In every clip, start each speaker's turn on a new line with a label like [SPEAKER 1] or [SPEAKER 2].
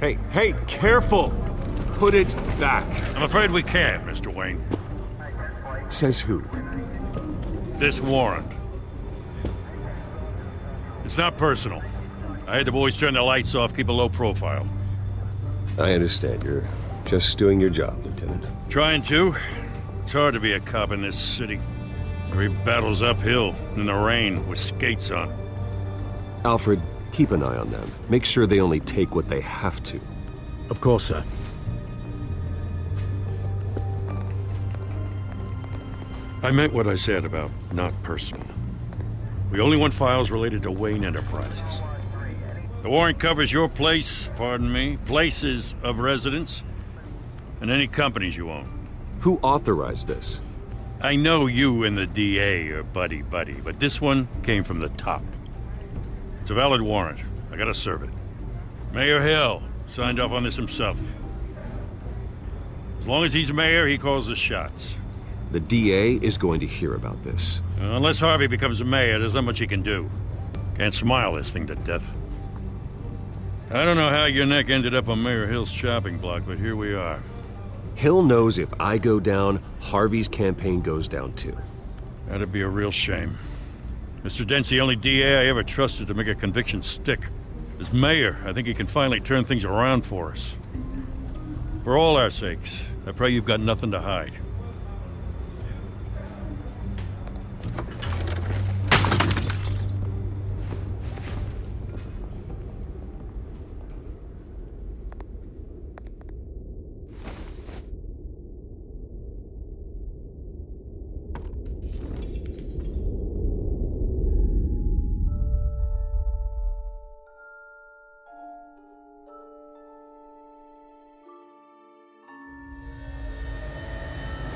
[SPEAKER 1] Hey, careful! Put it back.
[SPEAKER 2] I'm afraid we can't, Mr. Wayne.
[SPEAKER 1] Says who?
[SPEAKER 2] This warrant. It's not personal. I had the boys turn the lights off, keep a low profile.
[SPEAKER 3] I understand. You're just doing your job, Lieutenant.
[SPEAKER 2] Trying to. It's hard to be a cop in this city. Every battle's uphill, in the rain, with skates on.
[SPEAKER 3] Alfred, keep an eye on them. Make sure they only take what they have to.
[SPEAKER 4] Of course, sir.
[SPEAKER 2] I meant what I said about not personal. We only want files related to Wayne Enterprises. The warrant covers your place, pardon me, places of residence, and any companies you own.
[SPEAKER 3] Who authorized this?
[SPEAKER 2] I know you and the DA are buddy-buddy, but this one came from the top. It's a valid warrant. I gotta serve it. Mayor Hill signed off on this himself. As long as he's mayor, he calls the shots.
[SPEAKER 3] The DA is going to hear about this.
[SPEAKER 2] Unless Harvey becomes a mayor, there's not much he can do. Can't smile this thing to death. I don't know how your neck ended up on Mayor Hill's chopping block, but here we are.
[SPEAKER 3] Hill knows if I go down, Harvey's campaign goes down too.
[SPEAKER 2] That'd be a real shame. Mr. Dent's the only DA I ever trusted to make a conviction stick. As mayor, I think he can finally turn things around for us. For all our sakes, I pray you've got nothing to hide.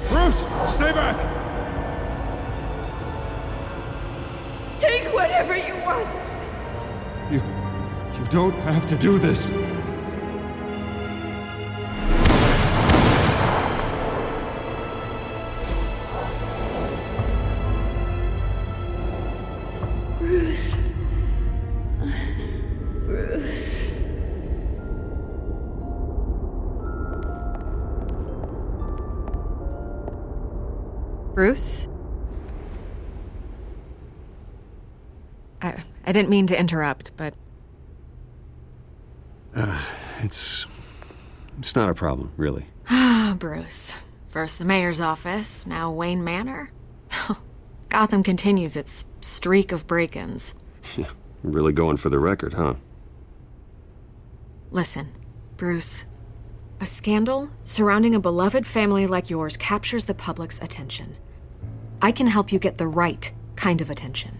[SPEAKER 1] Bruce, stay back!
[SPEAKER 5] Take whatever you want.
[SPEAKER 1] You don't have to do this.
[SPEAKER 5] Bruce. Bruce.
[SPEAKER 6] Bruce? I didn't mean to interrupt, but...
[SPEAKER 3] It's not a problem, really.
[SPEAKER 6] Ah, Bruce. First the mayor's office, now Wayne Manor. Gotham continues its streak of break-ins.
[SPEAKER 3] Really going for the record, huh?
[SPEAKER 6] Listen, Bruce. A scandal surrounding a beloved family like yours captures the public's attention. I can help you get the right kind of attention.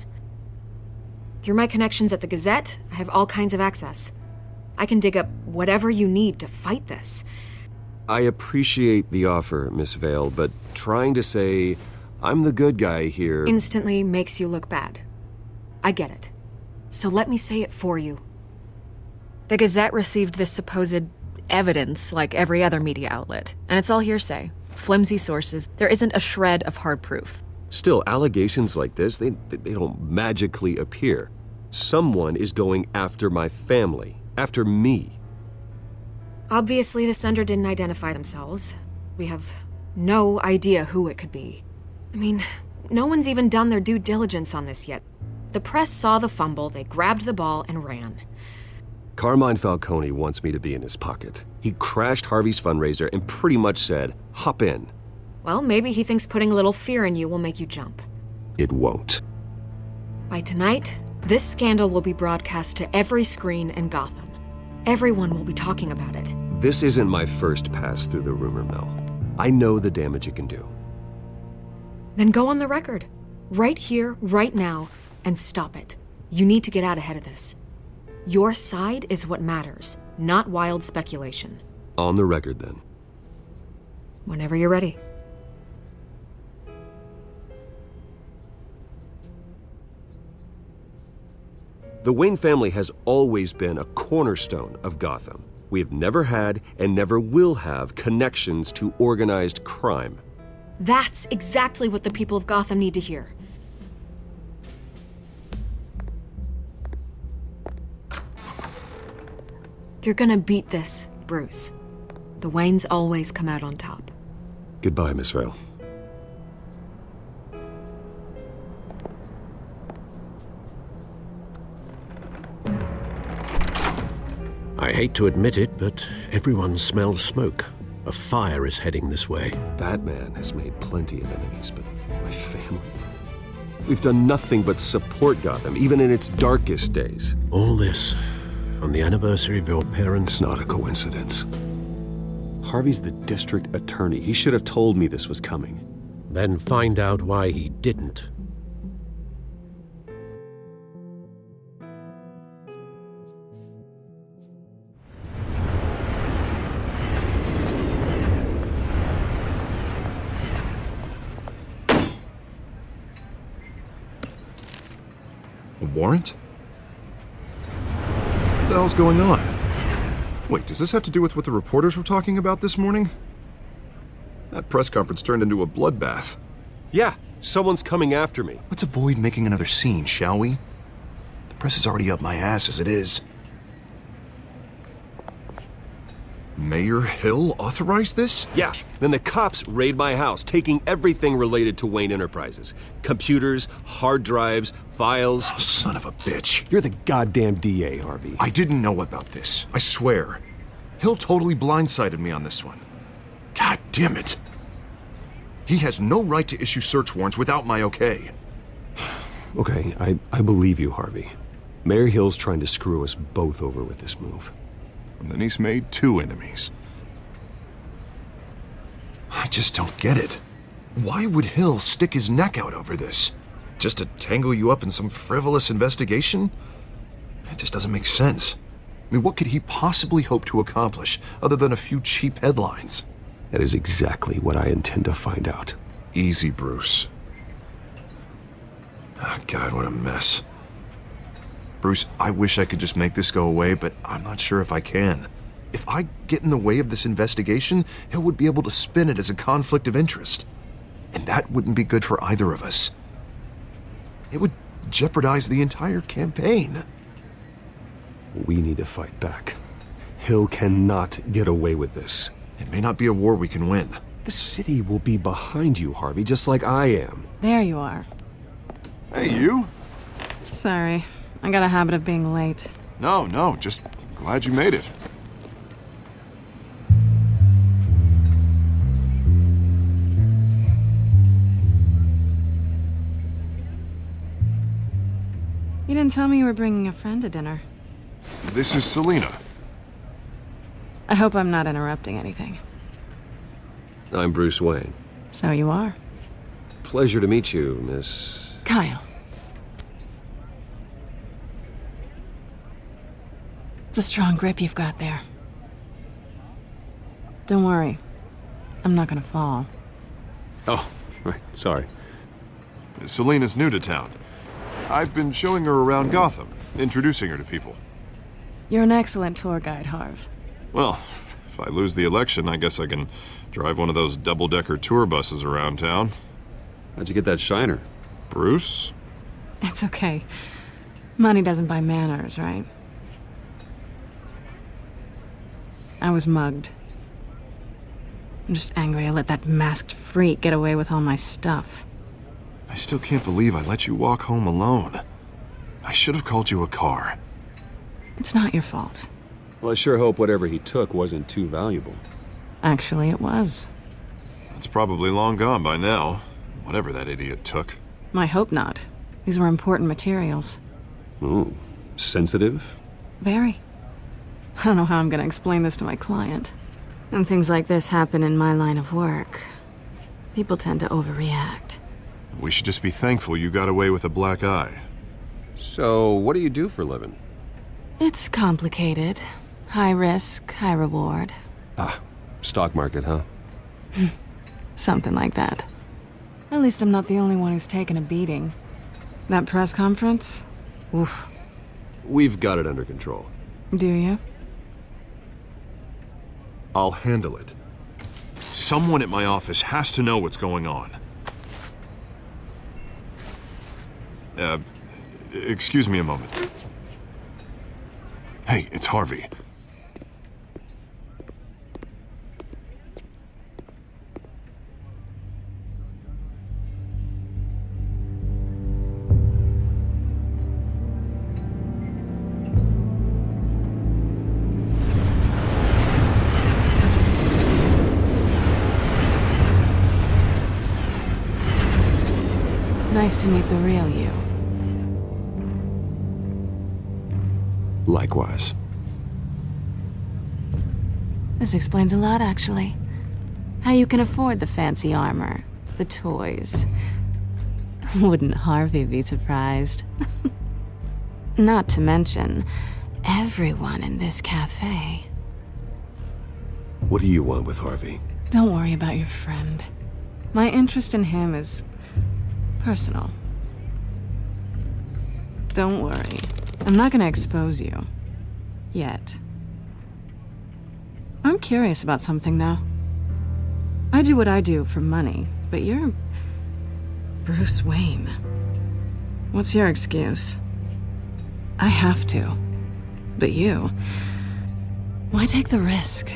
[SPEAKER 6] Through my connections at the Gazette, I have all kinds of access. I can dig up whatever you need to fight this.
[SPEAKER 3] I appreciate the offer, Miss Vale, but trying to say I'm the good guy here...
[SPEAKER 6] Instantly makes you look bad. I get it. So let me say it for you. The Gazette received this supposed evidence like every other media outlet, and it's all hearsay. Flimsy sources. There isn't a shred of hard proof.
[SPEAKER 3] Still, allegations like this, they don't magically appear. Someone is going after my family, after me.
[SPEAKER 6] Obviously, the sender didn't identify themselves. We have no idea who it could be. I mean, no one's even done their due diligence on this yet. The press saw the fumble, they grabbed the ball and ran.
[SPEAKER 3] Carmine Falcone wants me to be in his pocket. He crashed Harvey's fundraiser and pretty much said, hop in.
[SPEAKER 6] Well, maybe he thinks putting a little fear in you will make you jump.
[SPEAKER 3] It won't.
[SPEAKER 6] By tonight, this scandal will be broadcast to every screen in Gotham. Everyone will be talking about it.
[SPEAKER 3] This isn't my first pass through the rumor mill. I know the damage it can do.
[SPEAKER 6] Then go on the record. Right here, right now, and stop it. You need to get out ahead of this. Your side is what matters, not wild speculation.
[SPEAKER 3] On the record, then.
[SPEAKER 6] Whenever you're ready.
[SPEAKER 3] The Wayne family has always been a cornerstone of Gotham. We have never had and never will have connections to organized crime.
[SPEAKER 6] That's exactly what the people of Gotham need to hear. You're gonna beat this, Bruce. The Waynes always come out on top.
[SPEAKER 3] Goodbye, Miss Vale.
[SPEAKER 4] I hate to admit it, but everyone smells smoke. A fire is heading this way.
[SPEAKER 3] Batman has made plenty of enemies, but my family? We've done nothing but support Gotham, even in its darkest days.
[SPEAKER 4] All this on the anniversary of your parents'
[SPEAKER 3] It's not a coincidence. Harvey's the district attorney. He should have told me this was coming.
[SPEAKER 4] Then find out why he didn't.
[SPEAKER 7] A warrant? What the hell's going on? Wait, does this have to do with what the reporters were talking about this morning? That press conference turned into a bloodbath.
[SPEAKER 3] Yeah, someone's coming after me.
[SPEAKER 7] Let's avoid making another scene, shall we? The press is already up my ass as it is. Mayor Hill authorized this?
[SPEAKER 3] Yeah, then the cops raid my house, taking everything related to Wayne Enterprises. Computers, hard drives, files.
[SPEAKER 7] Oh, son of a bitch.
[SPEAKER 3] You're the goddamn DA, Harvey.
[SPEAKER 7] I didn't know about this. I swear. Hill totally blindsided me on this one. God damn it. He has no right to issue search warrants without my okay.
[SPEAKER 3] Okay, I believe you, Harvey. Mayor Hill's trying to screw us both over with this move.
[SPEAKER 7] And then he's made 2 enemies. I just don't get it. Why would Hill stick his neck out over this? Just to tangle you up in some frivolous investigation? It just doesn't make sense. I mean, what could he possibly hope to accomplish other than a few cheap headlines?
[SPEAKER 3] That is exactly what I intend to find out.
[SPEAKER 7] Easy, Bruce. Oh, God, what a mess. Bruce, I wish I could just make this go away, but I'm not sure if I can. If I get in the way of this investigation, Hill would be able to spin it as a conflict of interest. And that wouldn't be good for either of us. It would jeopardize the entire campaign.
[SPEAKER 3] We need to fight back. Hill cannot get away with this.
[SPEAKER 7] It may not be a war we can win.
[SPEAKER 3] The city will be behind you, Harvey, just like I am.
[SPEAKER 8] There you are.
[SPEAKER 7] Hey, you?
[SPEAKER 8] Sorry. I got a habit of being late.
[SPEAKER 7] No, just glad you made it.
[SPEAKER 8] You didn't tell me you were bringing a friend to dinner.
[SPEAKER 7] This is Selina.
[SPEAKER 8] I hope I'm not interrupting anything.
[SPEAKER 3] I'm Bruce Wayne.
[SPEAKER 8] So you are.
[SPEAKER 3] Pleasure to meet you, Miss...
[SPEAKER 8] Kyle. It's a strong grip you've got there. Don't worry. I'm not gonna fall.
[SPEAKER 3] Oh, right, sorry.
[SPEAKER 7] Selina's new to town. I've been showing her around Gotham, introducing her to people.
[SPEAKER 8] You're an excellent tour guide, Harv.
[SPEAKER 7] Well, if I lose the election, I guess I can drive one of those double-decker tour buses around town.
[SPEAKER 3] How'd you get that shiner?
[SPEAKER 7] Bruce?
[SPEAKER 8] It's okay. Money doesn't buy manners, right? I was mugged. I'm just angry I let that masked freak get away with all my stuff.
[SPEAKER 7] I still can't believe I let you walk home alone. I should have called you a car.
[SPEAKER 8] It's not your fault.
[SPEAKER 3] Well, I sure hope whatever he took wasn't too valuable.
[SPEAKER 8] Actually, it was.
[SPEAKER 7] It's probably long gone by now, whatever that idiot took.
[SPEAKER 8] I hope not. These were important materials.
[SPEAKER 3] Ooh, sensitive?
[SPEAKER 8] Very. I don't know how I'm gonna explain this to my client. When things like this happen in my line of work, people tend to overreact.
[SPEAKER 7] We should just be thankful you got away with a black eye.
[SPEAKER 3] So, what do you do for a living?
[SPEAKER 8] It's complicated. High risk, high reward.
[SPEAKER 3] Ah, stock market, huh?
[SPEAKER 8] Something like that. At least I'm not the only one who's taken a beating. That press conference? Oof.
[SPEAKER 3] We've got it under control.
[SPEAKER 8] Do you?
[SPEAKER 7] I'll handle it. Someone at my office has to know what's going on. Excuse me a moment. Hey, it's Harvey.
[SPEAKER 8] Nice to meet the real you.
[SPEAKER 3] Likewise.
[SPEAKER 8] This explains a lot, actually. How you can afford the fancy armor, the toys. Wouldn't Harvey be surprised? Not to mention, everyone in this cafe.
[SPEAKER 3] What do you want with Harvey?
[SPEAKER 8] Don't worry about your friend. My interest in him is personal. Don't worry. I'm not gonna expose you. Yet. I'm curious about something, though. I do what I do for money, but you're Bruce Wayne. What's your excuse? I have to. But you... why take the risk?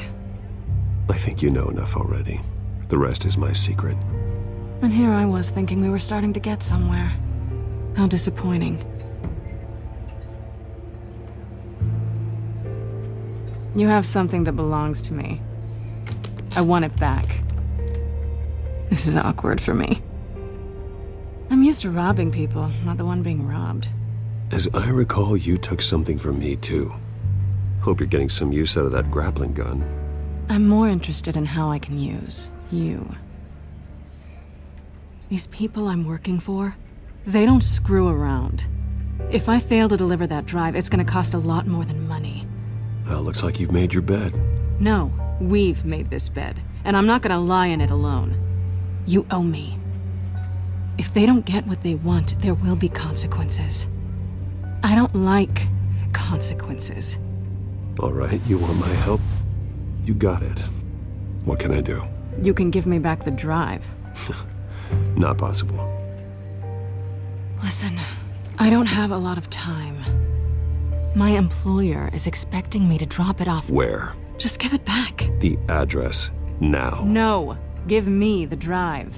[SPEAKER 3] I think you know enough already. The rest is my secret.
[SPEAKER 8] And here I was thinking we were starting to get somewhere. How disappointing. You have something that belongs to me. I want it back. This is awkward for me. I'm used to robbing people, not the one being robbed.
[SPEAKER 3] As I recall, you took something from me, too. Hope you're getting some use out of that grappling gun.
[SPEAKER 8] I'm more interested in how I can use you. These people I'm working for, they don't screw around. If I fail to deliver that drive, it's gonna cost a lot more than money.
[SPEAKER 3] Well, looks like you've made your bed.
[SPEAKER 8] No, we've made this bed, and I'm not gonna lie in it alone. You owe me. If they don't get what they want, there will be consequences. I don't like consequences.
[SPEAKER 3] All right, you want my help? You got it. What can I do?
[SPEAKER 8] You can give me back the drive.
[SPEAKER 3] Not possible.
[SPEAKER 8] Listen, I don't have a lot of time. My employer is expecting me to drop it off.
[SPEAKER 3] Where?
[SPEAKER 8] Just give it back.
[SPEAKER 3] The address, now.
[SPEAKER 8] No, give me the drive.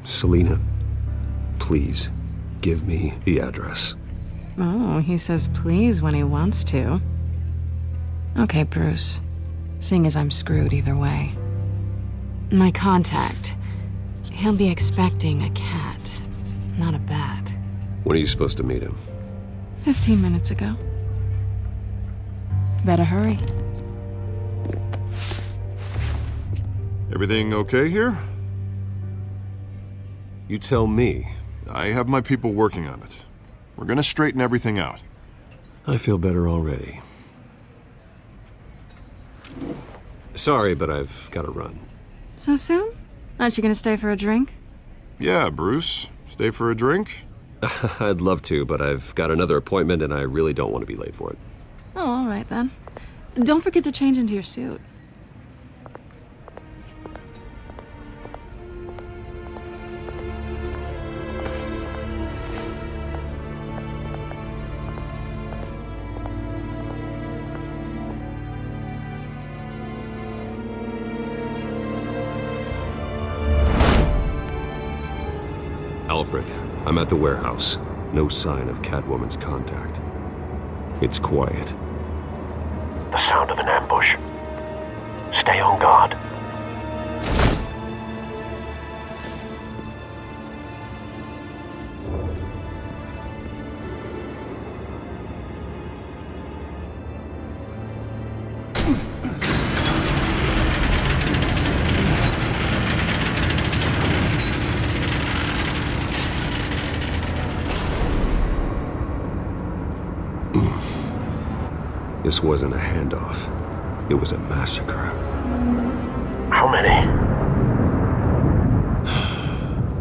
[SPEAKER 3] Selina, please, give me the address.
[SPEAKER 8] Oh, he says please when he wants to. Okay, Bruce. Seeing as I'm screwed either way. My contact. He'll be expecting a cat, not a bat.
[SPEAKER 3] When are you supposed to meet him?
[SPEAKER 8] 15 minutes ago. Better hurry.
[SPEAKER 1] Everything okay here?
[SPEAKER 3] You tell me.
[SPEAKER 1] I have my people working on it. We're gonna straighten everything out.
[SPEAKER 3] I feel better already. Sorry, but I've got to run.
[SPEAKER 8] So soon? Aren't you gonna stay for a drink?
[SPEAKER 1] Yeah, Bruce. Stay for a drink?
[SPEAKER 3] I'd love to, but I've got another appointment and I really don't want to be late for it.
[SPEAKER 8] Oh, all right then. Don't forget to change into your suit.
[SPEAKER 3] Alfred, I'm at the warehouse. No sign of Catwoman's contact. It's quiet.
[SPEAKER 4] The sound of an ambush. Stay on guard.
[SPEAKER 3] This wasn't a handoff. It was a massacre.
[SPEAKER 4] How many?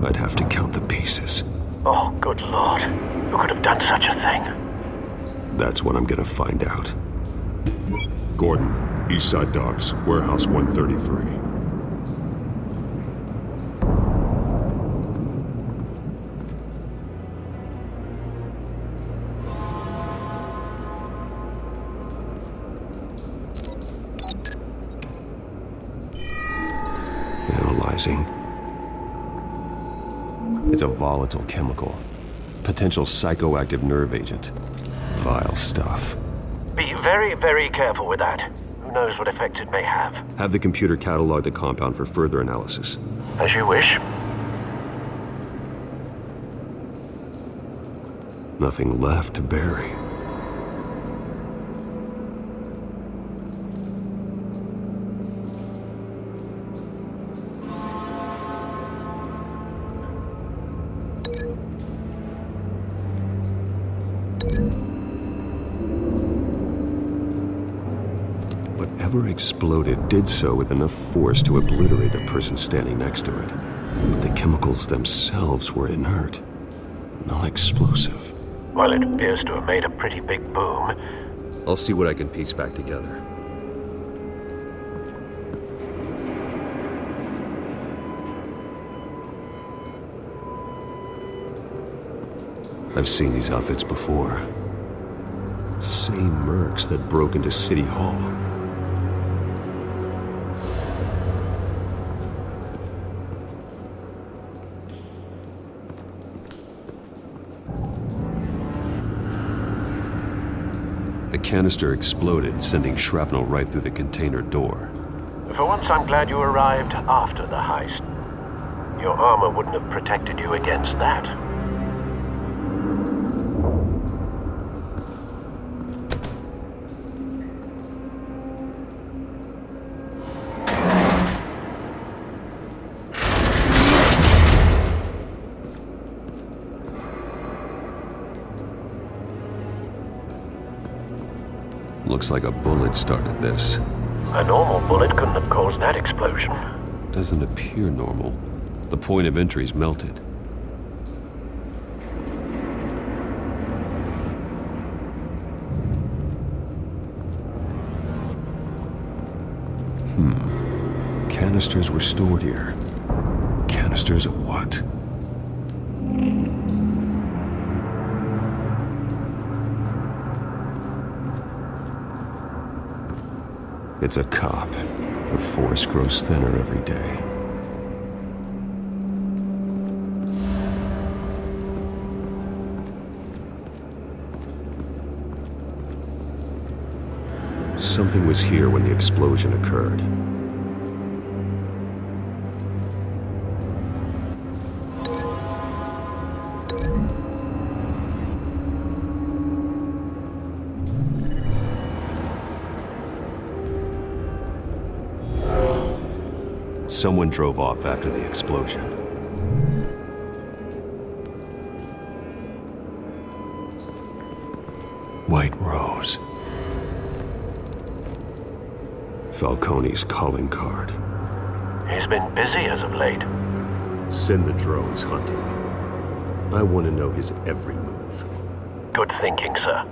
[SPEAKER 3] I'd have to count the pieces.
[SPEAKER 4] Oh, good lord. Who could have done such a thing?
[SPEAKER 3] That's what I'm gonna find out.
[SPEAKER 1] Gordon, Eastside Docks, Warehouse 133.
[SPEAKER 3] Analyzing. It's a volatile chemical. Potential psychoactive nerve agent. Vile stuff.
[SPEAKER 4] Be very, very careful with that. Who knows what effects it may have?
[SPEAKER 3] Have the computer catalog the compound for further analysis.
[SPEAKER 4] As you wish.
[SPEAKER 3] Nothing left to bury. Whatever exploded did so with enough force to obliterate the person standing next to it. But the chemicals themselves were inert, non-explosive.
[SPEAKER 4] Well, it appears to have made a pretty big boom.
[SPEAKER 3] I'll see what I can piece back together. I've seen these outfits before. Same mercs that broke into City Hall. The canister exploded, sending shrapnel right through the container door.
[SPEAKER 4] For once, I'm glad you arrived after the heist. Your armor wouldn't have protected you against that.
[SPEAKER 3] Looks like a bullet started this.
[SPEAKER 4] A normal bullet couldn't have caused that explosion.
[SPEAKER 3] Doesn't appear normal. The point of entry's melted. Canisters were stored here. Canisters of what? It's a cop. The force grows thinner every day. Something was here when the explosion occurred. Someone drove off after the explosion. White Rose. Falcone's calling card.
[SPEAKER 4] He's been busy as of late.
[SPEAKER 3] Send the drones hunting. I want to know his every move.
[SPEAKER 4] Good thinking, sir.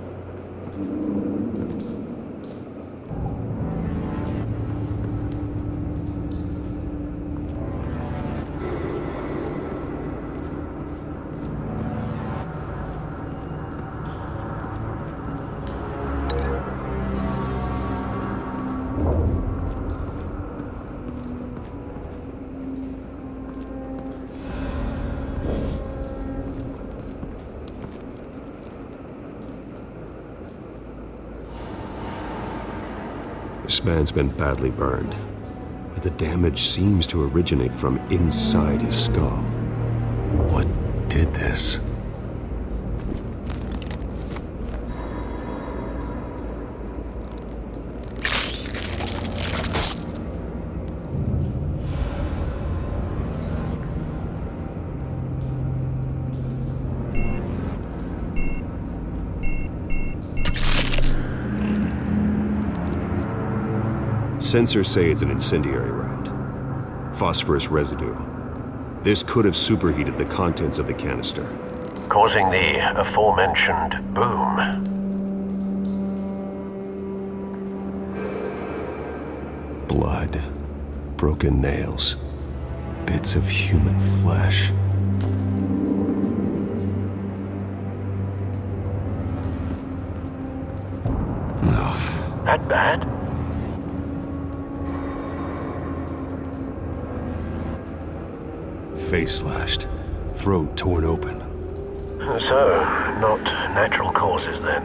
[SPEAKER 3] This man's been badly burned, but the damage seems to originate from inside his skull. What did this? Sensors say it's an incendiary round. Phosphorus residue. This could have superheated the contents of the canister,
[SPEAKER 4] Causing the aforementioned boom.
[SPEAKER 3] blood, broken nails, bits of human flesh. Ugh.
[SPEAKER 4] That bad?
[SPEAKER 3] Face slashed, throat torn open.
[SPEAKER 4] So, not natural causes then.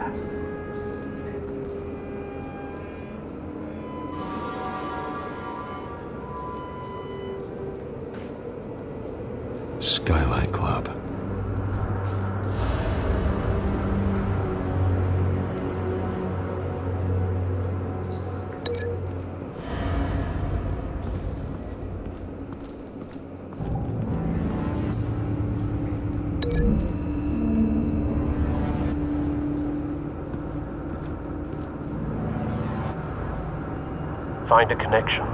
[SPEAKER 3] Skyline Club.
[SPEAKER 4] Find a connection.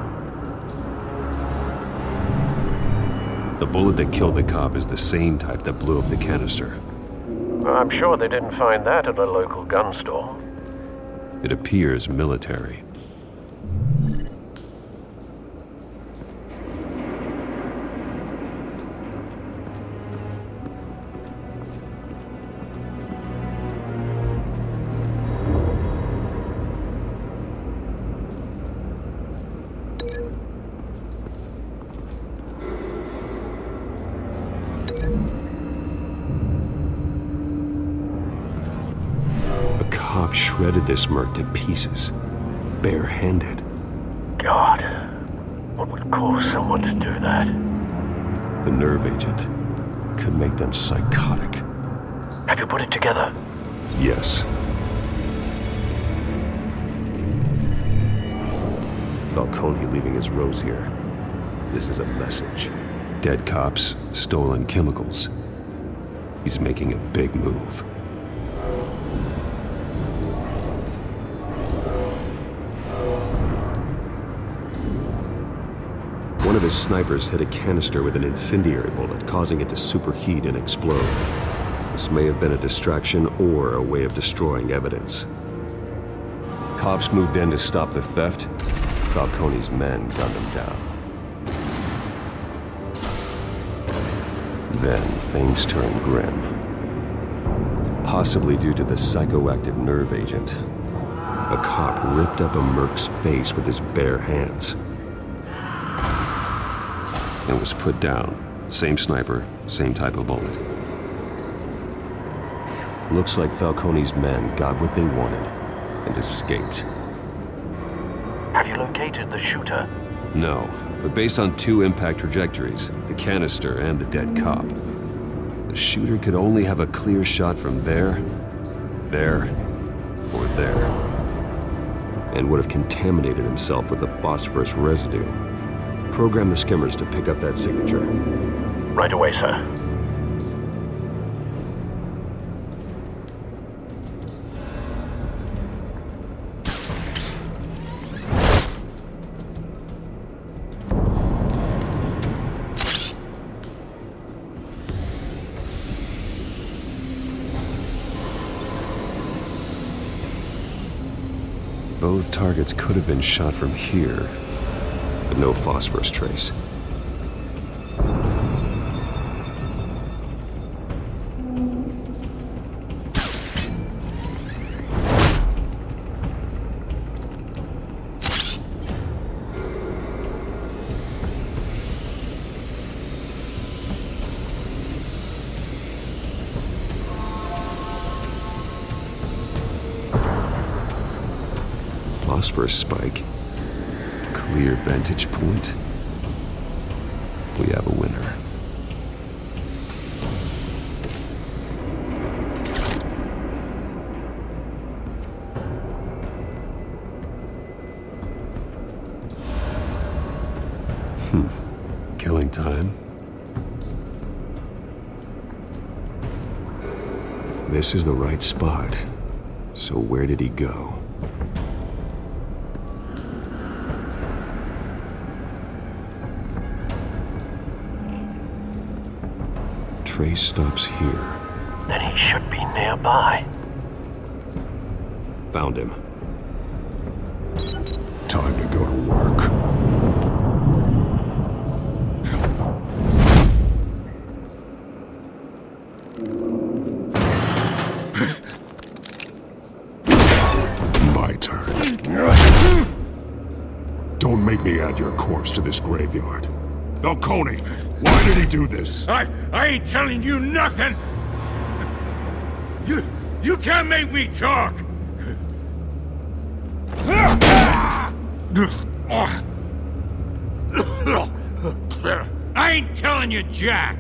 [SPEAKER 3] The bullet that killed the cop is the same type that blew up the canister.
[SPEAKER 4] I'm sure they didn't find that at a local gun store.
[SPEAKER 3] It appears military. Shredded this merc to pieces, barehanded.
[SPEAKER 4] God, what would cause someone to do that?
[SPEAKER 3] The nerve agent could make them psychotic.
[SPEAKER 4] Have you put it together?
[SPEAKER 3] Yes. Falcone leaving his rose here. This is a message. Dead cops, stolen chemicals. He's making a big move. One of his snipers hit a canister with an incendiary bullet, causing it to superheat and explode. This may have been a distraction or a way of destroying evidence. Cops moved in to stop the theft. Falcone's men gunned him down. Then things turned grim. Possibly due to the psychoactive nerve agent. A cop ripped up a merc's face with his bare hands. And was put down. Same sniper, same type of bullet. Looks like Falcone's men got what they wanted and escaped.
[SPEAKER 4] Have you located the shooter?
[SPEAKER 3] No, but based on two impact trajectories, the canister and the dead cop, the shooter could only have a clear shot from there, or there, and would have contaminated himself with the phosphorus residue. Program the skimmers to pick up that signature.
[SPEAKER 4] Right away, sir.
[SPEAKER 3] Both targets could have been shot from here, but no phosphorus trace. Phosphorus spike. Clear vantage point. We have a winner. Killing time. This is the right spot. So where did he go? Trace stops here.
[SPEAKER 4] Then he should be nearby.
[SPEAKER 3] Found him.
[SPEAKER 9] Time to go to work. My turn. Don't make me add your corpse to this graveyard. Falcone, why did he do this?
[SPEAKER 2] I ain't telling you nothing! You can't make me talk! I ain't telling you, Jack!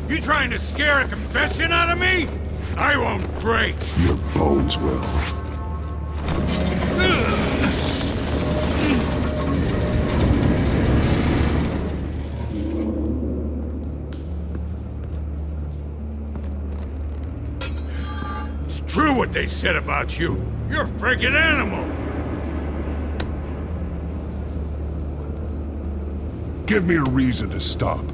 [SPEAKER 2] You trying to scare a confession out of me? I won't break.
[SPEAKER 9] Your bones will.
[SPEAKER 2] It's true what they said about you. You're a freaking animal.
[SPEAKER 9] Give me a reason to stop.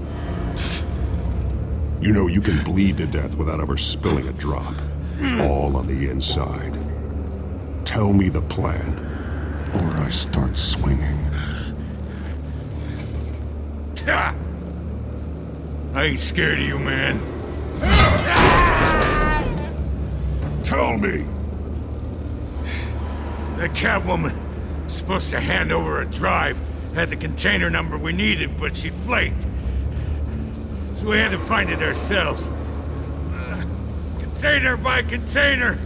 [SPEAKER 9] You know you can bleed to death without ever spilling a drop. All on the inside. Tell me the plan, or I start swinging.
[SPEAKER 2] I ain't scared of you, man.
[SPEAKER 9] Tell me!
[SPEAKER 2] That Catwoman was supposed to hand over a drive, had the container number we needed, but she flaked. So we had to find it ourselves. Container by container.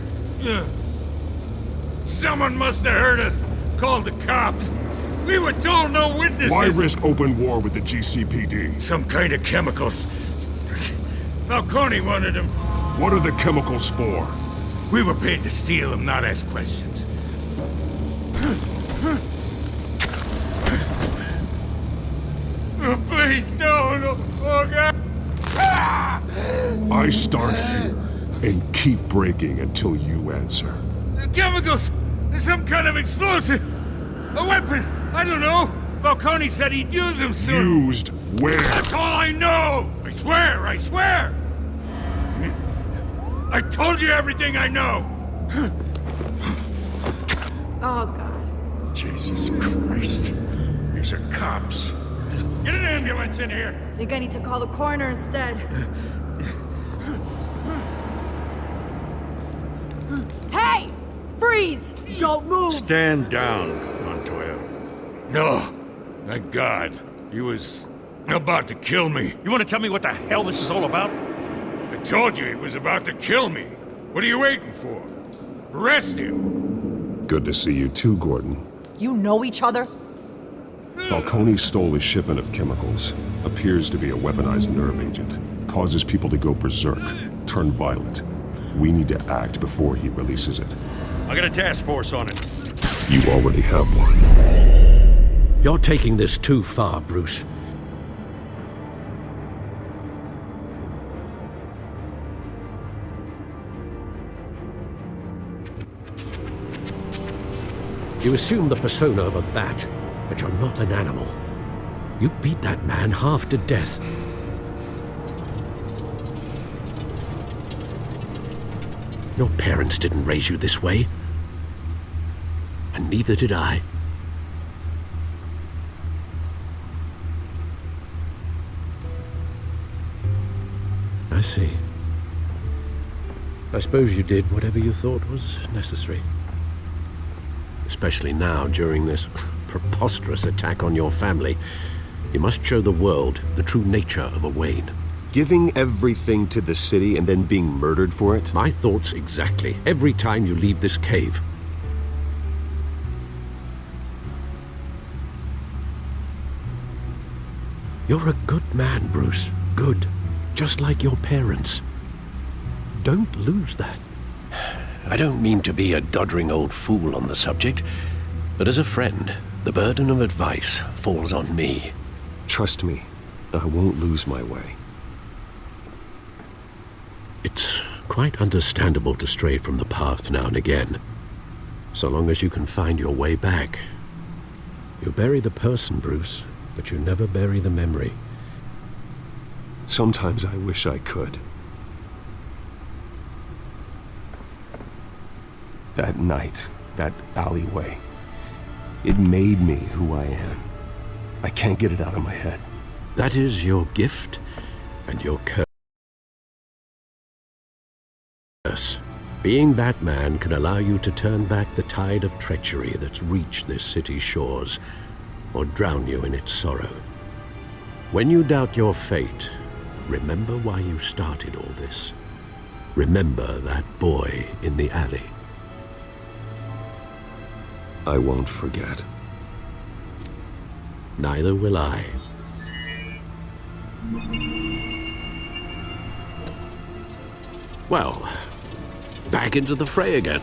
[SPEAKER 2] Someone must have heard us, called the cops. We were told no witnesses.
[SPEAKER 9] Why risk open war with the GCPD?
[SPEAKER 2] Some kind of chemicals. Falcone wanted them.
[SPEAKER 9] What are the chemicals for?
[SPEAKER 2] We were paid to steal them, not ask questions. Oh, please, no. Oh, God.
[SPEAKER 9] I start here and keep breaking until you answer.
[SPEAKER 2] The chemicals! There's some kind of explosive! A weapon! I don't know! Falcone said he'd use them soon!
[SPEAKER 9] Used where?
[SPEAKER 2] That's all I know! I swear! I told you everything I know!
[SPEAKER 5] Oh, God.
[SPEAKER 2] Jesus Christ. These are cops. Get an ambulance in here!
[SPEAKER 5] Think I need to call the coroner instead. Hey! Freeze! Don't move!
[SPEAKER 2] Stand down, Montoya. No. Thank God. He was about to kill me. You want to tell me what the hell this is all about? I told you he was about to kill me. What are you waiting for? Arrest him.
[SPEAKER 3] Good to see you too, Gordon.
[SPEAKER 5] You know each other?
[SPEAKER 3] Falcone stole a shipment of chemicals. Appears to be a weaponized nerve agent. Causes people to go berserk, turn violent. We need to act before he releases it.
[SPEAKER 2] I got a task force on it.
[SPEAKER 3] You already have one.
[SPEAKER 4] You're taking this too far, Bruce. You assume the persona of a bat, but you're not an animal. You beat that man half to death. Your parents didn't raise you this way. And neither did I. I see. I suppose you did whatever you thought was necessary. Especially now, during this preposterous attack on your family. You must show the world the true nature of a Wayne.
[SPEAKER 3] Giving everything to the city and then being murdered for it?
[SPEAKER 4] My thoughts exactly. Every time you leave this cave. You're a good man, Bruce. Good. Just like your parents. Don't lose that. I don't mean to be a doddering old fool on the subject, but as a friend, the burden of advice falls on me.
[SPEAKER 3] Trust me, I won't lose my way.
[SPEAKER 4] It's quite understandable to stray from the path now and again, so long as you can find your way back. You bury the person, Bruce, but you never bury the memory.
[SPEAKER 3] Sometimes I wish I could. That night, that alleyway, it made me who I am. I can't get it out of my head.
[SPEAKER 4] That is your gift and your curse. Being Batman can allow you to turn back the tide of treachery that's reached this city's shores, or drown you in its sorrow. When you doubt your fate, remember why you started all this. Remember that boy in the alley.
[SPEAKER 3] I won't forget.
[SPEAKER 4] neither will I. Well, back into the fray again.